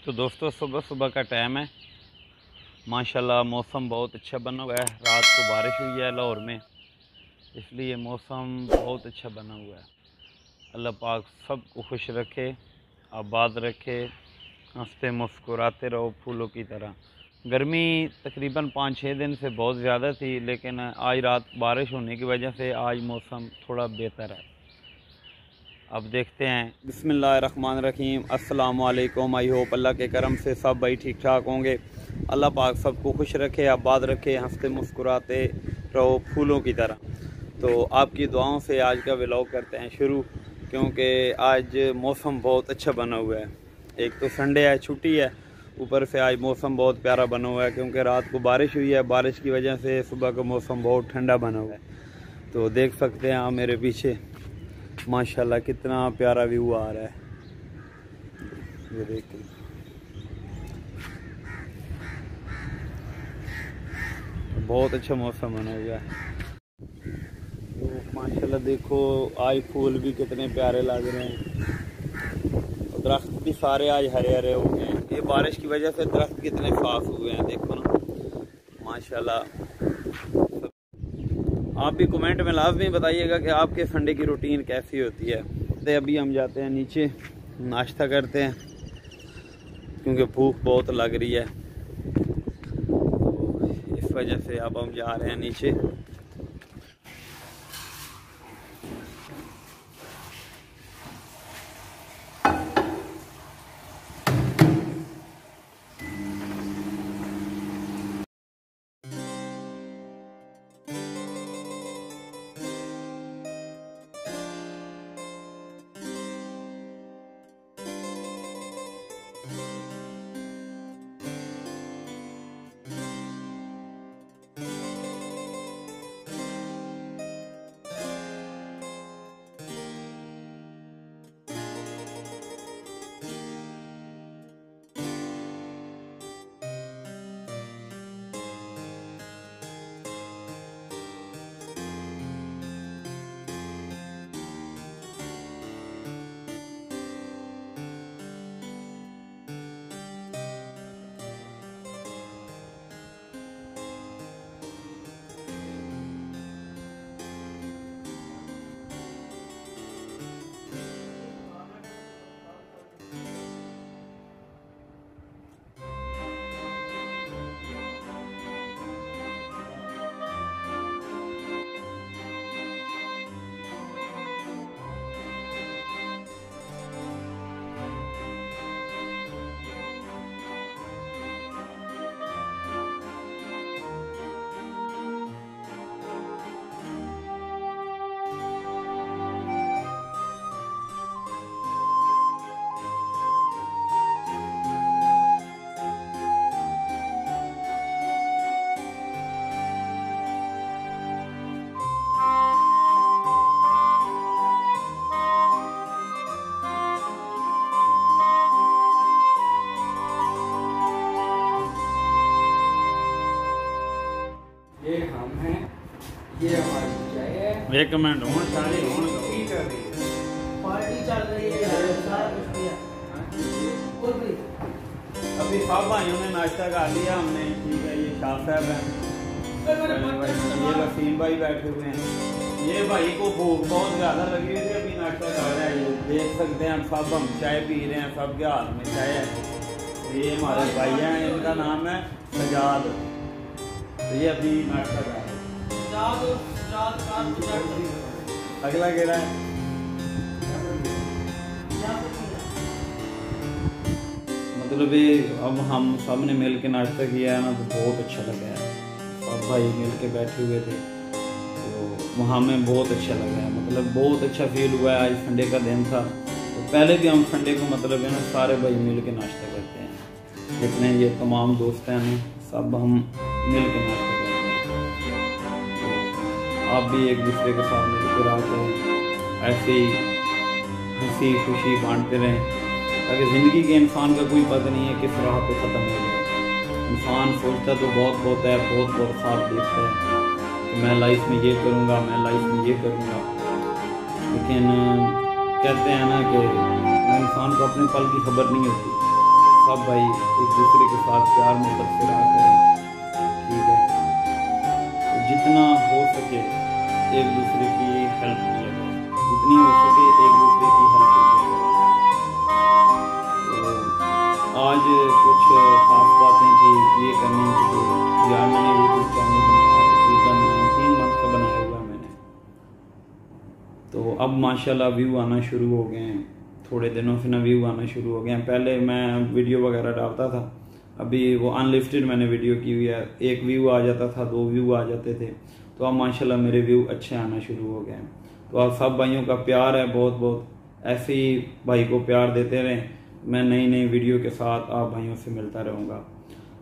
तो दोस्तों सुबह सुबह का टाइम है। माशाल्लाह मौसम बहुत अच्छा बना हुआ है। रात को बारिश हुई है लाहौर में, इसलिए मौसम बहुत अच्छा बना हुआ है। अल्लाह पाक सबको खुश रखे, आबाद रखे, हंसते मुस्कुराते रहो फूलों की तरह। गर्मी तकरीबन 5-6 दिन से बहुत ज़्यादा थी, लेकिन आज रात बारिश होने की वजह से आज मौसम थोड़ा बेहतर है। अब देखते हैं। बिस्मिल्लाहिर्रहमानिर्रहीम। अस्सलाम वालेकुम। आई होप अल्लाह के करम से सब भाई ठीक ठाक होंगे। अल्लाह पाक सबको खुश रखे, आबाद रखे, हंसते मुस्कुराते रहो फूलों की तरह। तो आपकी दुआओं से आज का व्लॉग करते हैं शुरू, क्योंकि आज मौसम बहुत अच्छा बना हुआ है। एक तो संडे है, छुट्टी है, ऊपर से आज मौसम बहुत प्यारा बना हुआ है क्योंकि रात को बारिश हुई है। बारिश की वजह से सुबह का मौसम बहुत ठंडा बना हुआ है। तो देख सकते हैं आप मेरे पीछे माशाल्लाह कितना प्यारा व्यू आ रहा है। ये देखिए, बहुत अच्छा मौसम बना हुआ है। तो माशाल्लाह देखो आज फूल भी कितने प्यारे लग रहे हैं। दरख्त भी सारे आज हरे हरे हो गए हैं। ये बारिश की वजह से दरख्त कितने साफ हुए हैं, देखो ना माशाल्लाह। आप भी कमेंट में लाजमी बताइएगा कि आपके संडे की रूटीन कैसी होती है। तो अभी हम जाते हैं नीचे, नाश्ता करते हैं क्योंकि भूख बहुत लग रही है। तो इस वजह से अब हम जा रहे हैं नीचे। ये हम हैं, ये हमारी चाय है। एक मिनट हो सारे पार्टी चल रही है, सारा कुछ किया। और भी अभी सब भाइयों ने नाश्ता कर लिया हमने। ठीक है, ये शाह साहब हैं, ये वसीम भाई बैठे हुए हैं। ये भाई को भूख बहुत ज़्यादा लगी हुई थी, अभी नाश्ता कर रहा है। ये देख सकते हैं सब हम चाय पी रहे हैं, सबके हाथ में चाय है। ये हमारे भाई हैं, इनका नाम है सजाद। तो ये अभी नाश्ता कर रहे हैं। अगला गेड़ा है। मतलब ये अब हम सब ने मिल के नाश्ता किया है ना, तो बहुत अच्छा लगा है। सब भाई मिल के बैठे हुए थे तो वहाँ में बहुत अच्छा लगा है। मतलब बहुत अच्छा फील हुआ है। आज संडे का दिन था, तो पहले भी हम संडे को मतलब है ना सारे भाई मिल के नाश्ता करते हैं। जितने ये तमाम दोस्त हैं ना, सब हम मिल के नाश्ता करते हैं। तो आप भी एक दूसरे के साथ मिलकर आकर ऐसे ही हंसी खुशी बांटते रहें, ताकि ज़िंदगी के इंसान का कोई पता नहीं है किस राह पे ख़त्म हो जाए। इंसान सोचता तो बहुत बहुत है, बहुत बहुत ख्वाब देखता है कि मैं लाइफ में ये करूँगा, मैं लाइफ में ये करूँगा, लेकिन कहते हैं ना कि इंसान को अपने पल की खबर नहीं होती। सब भाई एक दूसरे के साथ प्यार मोहब्बत से रहा करें, ठीक है। तो जितना हो सके एक दूसरे की हेल्प किया करें, जितनी हो सके एक दूसरे की हेल्प किया करें। तो आज कुछ खास बातें थी ये करने की। यार मैंने यूट्यूब चैनल बनाया तकरीबन 3 मंथ का बनाया हुआ मैंने, तो अब माशाल्लाह व्यू आना शुरू हो गए हैं। थोड़े दिनों से ना व्यू आना शुरू हो गए हैं। पहले मैं वीडियो वगैरह डालता था, अभी वो अनलिस्टेड मैंने वीडियो की हुई है, 1 व्यू आ जाता था, 2 व्यू आ जाते थे। तो अब माशाल्लाह मेरे व्यू अच्छे आना शुरू हो गए हैं। तो आप सब भाइयों का प्यार है, बहुत बहुत ऐसे ही भाई को प्यार देते रहें। मैं नई नई वीडियो के साथ आप भाइयों से मिलता रहूँगा।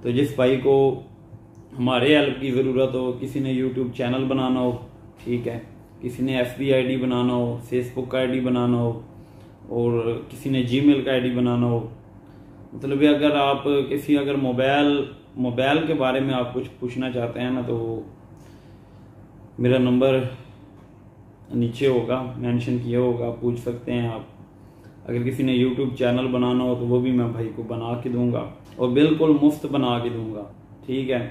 तो जिस भाई को हमारे हेल्प की ज़रूरत हो, किसी ने यूट्यूब चैनल बनाना हो, ठीक है, किसी ने FB ID बनाना हो, फेसबुक का ID बनाना हो, और किसी ने जीमेल का ID बनाना हो, मतलब अगर आप किसी अगर मोबाइल के बारे में आप कुछ पूछना चाहते हैं ना, तो मेरा नंबर नीचे होगा, मेंशन किया होगा, पूछ सकते हैं आप। अगर किसी ने यूट्यूब चैनल बनाना हो तो वो भी मैं भाई को बना के दूंगा, और बिल्कुल मुफ्त बना के दूंगा, ठीक है।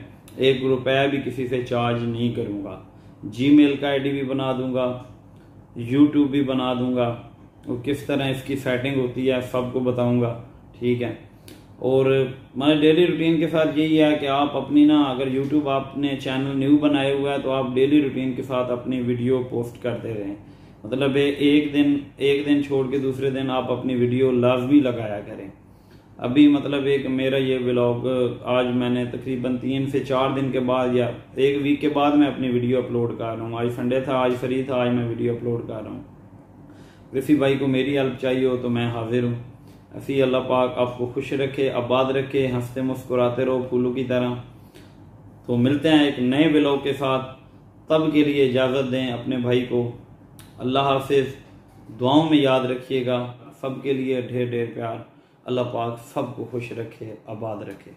1 रुपया भी किसी से चार्ज नहीं करूंगा। जीमेल का ID भी बना दूंगा, यूट्यूब भी बना दूंगा, और किस तरह इसकी सेटिंग होती है सबको बताऊंगा, ठीक है। और हमारे डेली रूटीन के साथ यही है कि आप अपनी ना, अगर यूट्यूब आपने चैनल न्यू बनाया हुआ है तो आप डेली रूटीन के साथ अपनी वीडियो पोस्ट करते रहें। मतलब एक दिन छोड़ के दूसरे दिन आप अपनी वीडियो लाजमी लगाया करें। अभी मतलब एक मेरा ये व्लॉग आज मैंने तकरीबन 3 से 4 दिन के बाद या 1 वीक के बाद मैं अपनी वीडियो अपलोड कर रहा हूँ। आज संडे था, आज फ्री था, आज मैं वीडियो अपलोड कर रहा हूँ। किसी भाई को मेरी हेल्प चाहिए हो तो मैं हाजिर हूँ। ऐसी अल्लाह पाक आपको खुश रखे, आबाद रखे, हंसते मुस्कुराते रहो फूलों की तरह। तो मिलते हैं एक नए व्लॉग के साथ, तब के लिए इजाज़त दें अपने भाई को। अल्लाह हाफिज़, दुआओं में याद रखिएगा। सबके लिए ढेर ढेर प्यार। अल्लाह पाक सबको खुश रखे, आबाद रखे।